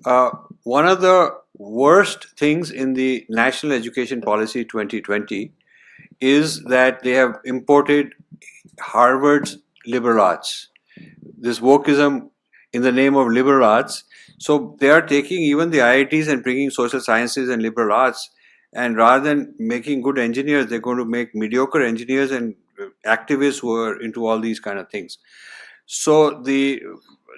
Uh, One of the worst things in the National Education Policy 2020 is that they have imported Harvard's liberal arts. This wokeism in the name of liberal arts. So they are taking even the IITs and bringing social sciences and liberal arts, and rather than making good engineers, they're going to make mediocre engineers and activists who are into all these kind of things. So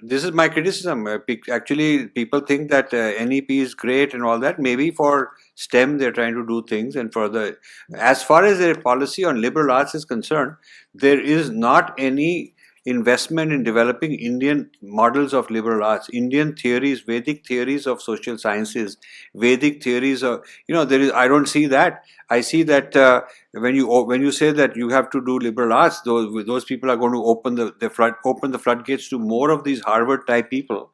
this is my criticism. Actually, people think that NEP is great and all that. Maybe for STEM they're trying to do things, and for the as far as their policy on liberal arts is concerned, there is not any investment in developing Indian models of liberal arts, Indian theories, Vedic theories of social sciences, Vedic theories of there is. I don't see that. I see that when you say that you have to do liberal arts, those people are going to open the floodgates to more of these Harvard type people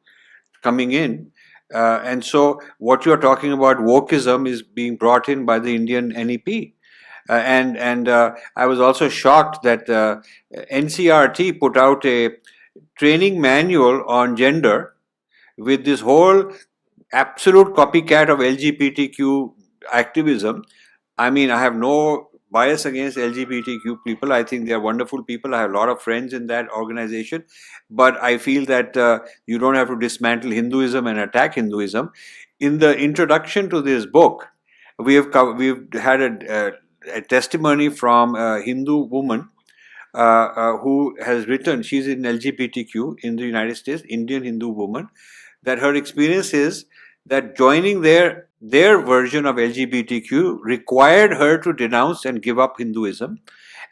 coming in. And so what you're talking about wokeism is being brought in by the Indian NEP. And I was also shocked that NCRT put out a training manual on gender with this whole absolute copycat of LGBTQ activism. I mean, I have no bias against LGBTQ people. I think they are wonderful people. I have a lot of friends in that organization. But I feel that you don't have to dismantle Hinduism and attack Hinduism. In the introduction to this book, we've had a testimony from a Hindu woman who has written. She's in LGBTQ in the United States, Indian Hindu woman, that her experience is that joining their version of LGBTQ required her to denounce and give up Hinduism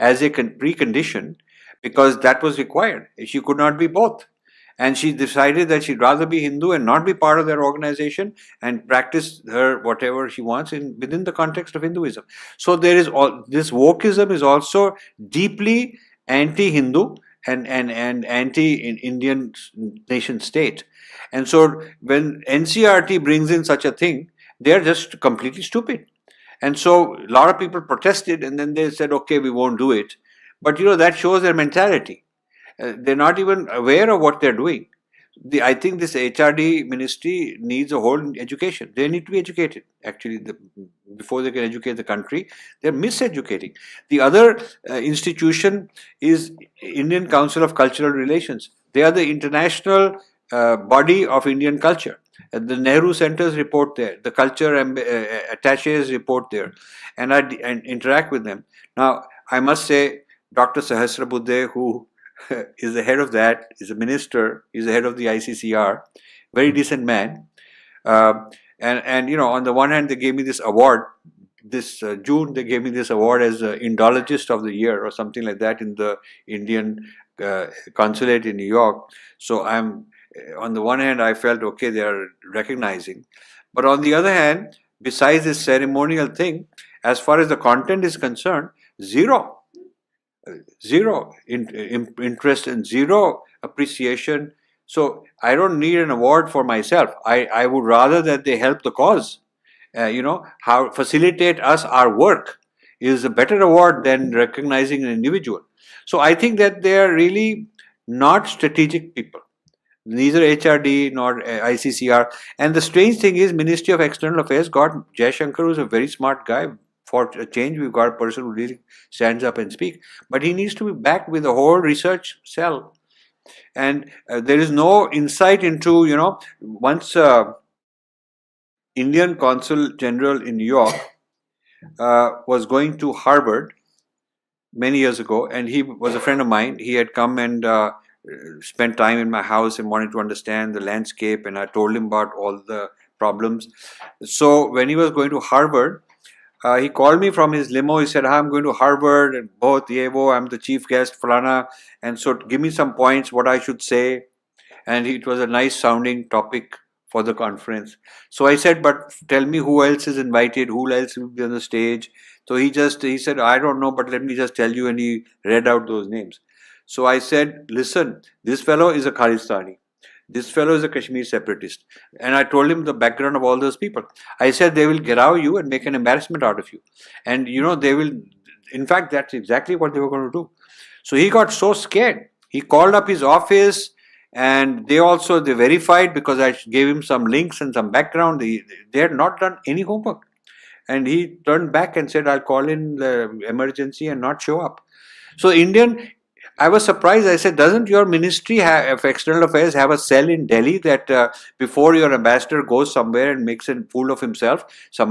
as a precondition, because that was required. She could not be both. And she decided that she'd rather be Hindu and not be part of their organization and practice her whatever she wants within the context of Hinduism. So there is all this wokeism is also deeply anti-Hindu and anti-Indian nation state. And so when NCRT brings in such a thing, they're just completely stupid. And so a lot of people protested, and then they said, okay, we won't do it. But that shows their mentality. They're not even aware of what they're doing. I think this HRD ministry needs a whole education. They need to be educated, actually, before they can educate the country. They're miseducating. The other institution is Indian Council of Cultural Relations. They are the international body of Indian culture. The Nehru Centers report there. The culture attaches report there. And I interact with them. Now, I must say, Dr. Sahasrabuddhe, who is the head of that, is a minister, is the head of the ICCR, very decent man. And on the one hand, they gave me this award. This June, they gave me this award as Indologist of the Year or something like that in the Indian consulate in New York. So on the one hand, I felt, okay, they are recognizing. But on the other hand, besides this ceremonial thing, as far as the content is concerned, zero interest and zero appreciation. So I don't need an award for myself. I would rather that they help the cause. How facilitate us our work is a better award than recognizing an individual. So I think that they are really not strategic people. Neither HRD nor ICCR. And the strange thing is, Ministry of External Affairs got Jaishankar, who's a very smart guy. For a change, we've got a person who really stands up and speaks. But he needs to be backed with a whole research cell. And there is no insight into, once Indian Consul General in New York was going to Harvard many years ago, and he was a friend of mine. He had come and spent time in my house and wanted to understand the landscape, and I told him about all the problems. So when he was going to Harvard, he called me from his limo. He said, I'm going to Harvard, and both Yevo, I'm the chief guest, Falana, and so give me some points, what I should say. And it was a nice sounding topic for the conference. So I said, but tell me who else is invited, who else will be on the stage. So he said, I don't know, but let me just tell you. And he read out those names. So I said, listen, this fellow is a Khalistani. This fellow is a Kashmir separatist. And I told him the background of all those people. I said, they will get you and make an embarrassment out of you. And they will, in fact, that's exactly what they were going to do. So he got so scared. He called up his office and they verified because I gave him some links and some background. They had not done any homework, and he turned back and said, "I'll call in the emergency and not show up." So I was surprised. I said, "Doesn't your Ministry of External Affairs have a cell in Delhi that before your ambassador goes somewhere and makes a fool of himself,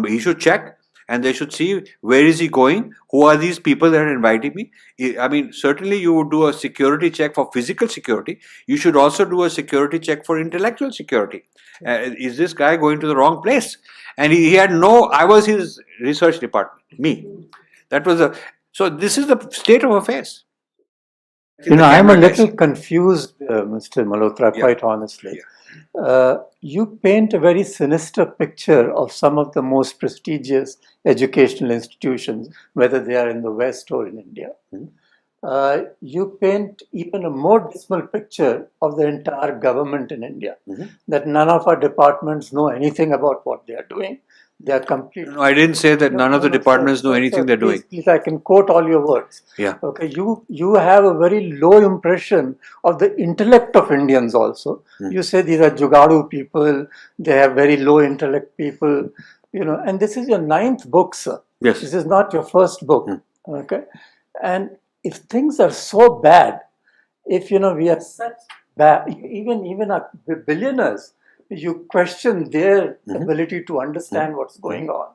he should check and they should see where is he going? Who are these people that are inviting me?" I mean, certainly you would do a security check for physical security. You should also do a security check for intellectual security. Is this guy going to the wrong place? And he had I was his research department, me. That was so this is the state of affairs. I'm a little confused, Mr. Malhotra, quite honestly. You paint a very sinister picture of some of the most prestigious educational institutions, whether they are in the West or in India. You paint even a more dismal picture of the entire government in India, that none of our departments know anything about what they are doing. They are completely... No, I didn't say that none of the departments know anything they're doing. Please, I can quote all your words. Yeah. Okay, you have a very low impression of the intellect of Indians also. You say these are Jugadu people, they have very low intellect people, and this is your 9th book, sir. Yes. This is not your first book. Okay. And if things are so bad, if we are such bad, even our billionaires, you question their ability to understand what's going on.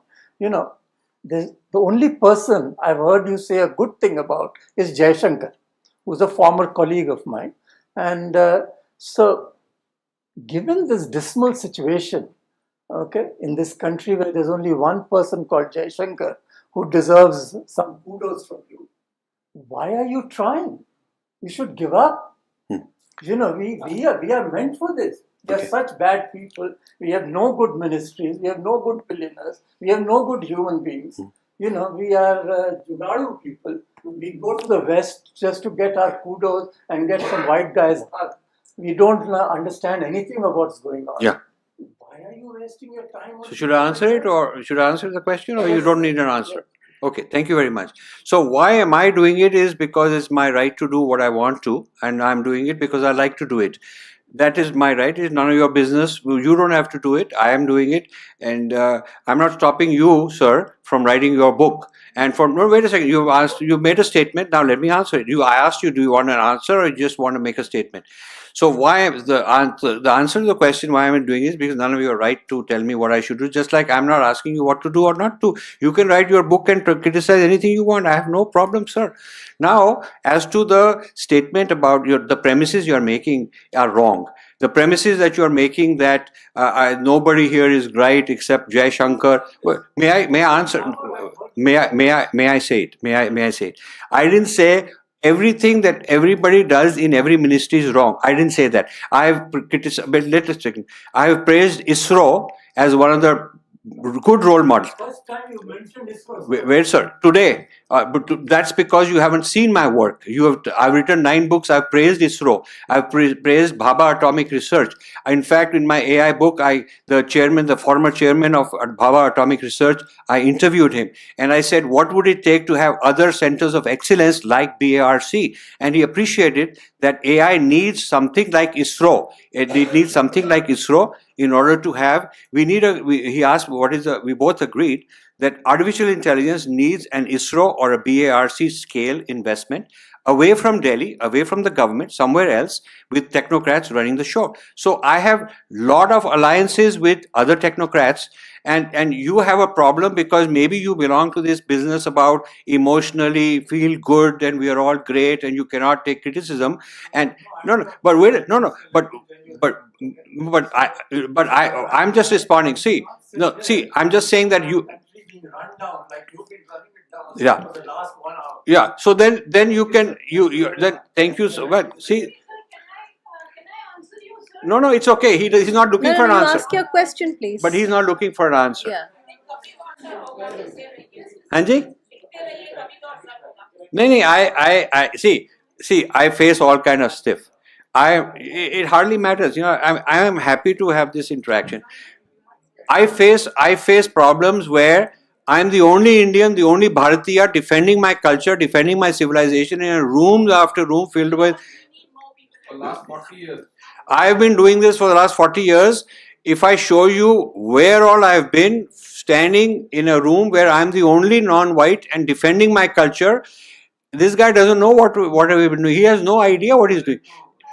The only person I've heard you say a good thing about is Jaishankar, who's a former colleague of mine. And so, given this dismal situation, okay, in this country where there's only one person called Jaishankar who deserves some kudos from you, why are you trying? You should give up. We are meant for this. We are such bad people. We have no good ministries. We have no good billionaires. We have no good human beings. We are Jugadu people. We go to the West just to get our kudos and get some white guys hug. We don't understand anything of what's going on. Yeah. Why are you wasting your time? So should I answer it, or should I answer the question, or you don't need an answer? Okay, thank you very much. So why am I doing it is because it's my right to do what I want to, and I'm doing it because I like to do it. That is my right. It's none of your business. You don't have to do it. I am doing it, and I'm not stopping you, sir, from writing your book. And wait a second. You made a statement. Now let me answer it. I asked you, do you want an answer, or you just want to make a statement? So why the answer to the question why I'm doing it is because none of you are right to tell me what I should do. Just like I'm not asking you what to do or not to. You can write your book and criticize anything you want. I have no problem, sir. Now, as to the statement about the premises you are making are wrong. The premises that you are making that nobody here is right except Jai Shankar. May I answer? May I say it? May I say it? I didn't say everything that everybody does in every ministry is wrong. I didn't say that. I have criticized, but let us check. I have praised ISRO as one of the good role models. First time you mentioned ISRO. Where, sir? Today. But that's because you haven't seen my work. I've written 9 books. I've praised ISRO. I've praised Bhabha Atomic Research. In fact, in my AI book, the former chairman of Bhabha Atomic Research, I interviewed him. And I said, what would it take to have other centers of excellence like BARC? And he appreciated that AI needs something like ISRO. It needs something like ISRO in order to have, he asked, we both agreed that artificial intelligence needs an ISRO or a BARC scale investment away from Delhi, away from the government, somewhere else, with technocrats running the show. So I have a lot of alliances with other technocrats, and you have a problem because maybe you belong to this business about emotionally feel good and we are all great and you cannot take criticism. And I'm just responding. I'm just saying that you. Run down like you've been running it down for the last 1 hour. Yeah. So then you can then thank you so much. See. Can I answer you, sir? No, it's okay. He's not looking for an answer. Ask your question, please. But he's not looking for an answer. Yeah. Hanji? No, I see. I face all kind of stuff. It hardly matters. I am happy to have this interaction. I face problems where I'm the only Indian, the only Bharatiya defending my culture, defending my civilization in a room after room filled with. For last 40 years. I've been doing this for the last 40 years. If I show you where all I've been, standing in a room where I'm the only non-white and defending my culture, this guy doesn't know what have we been doing. He has no idea what he's doing.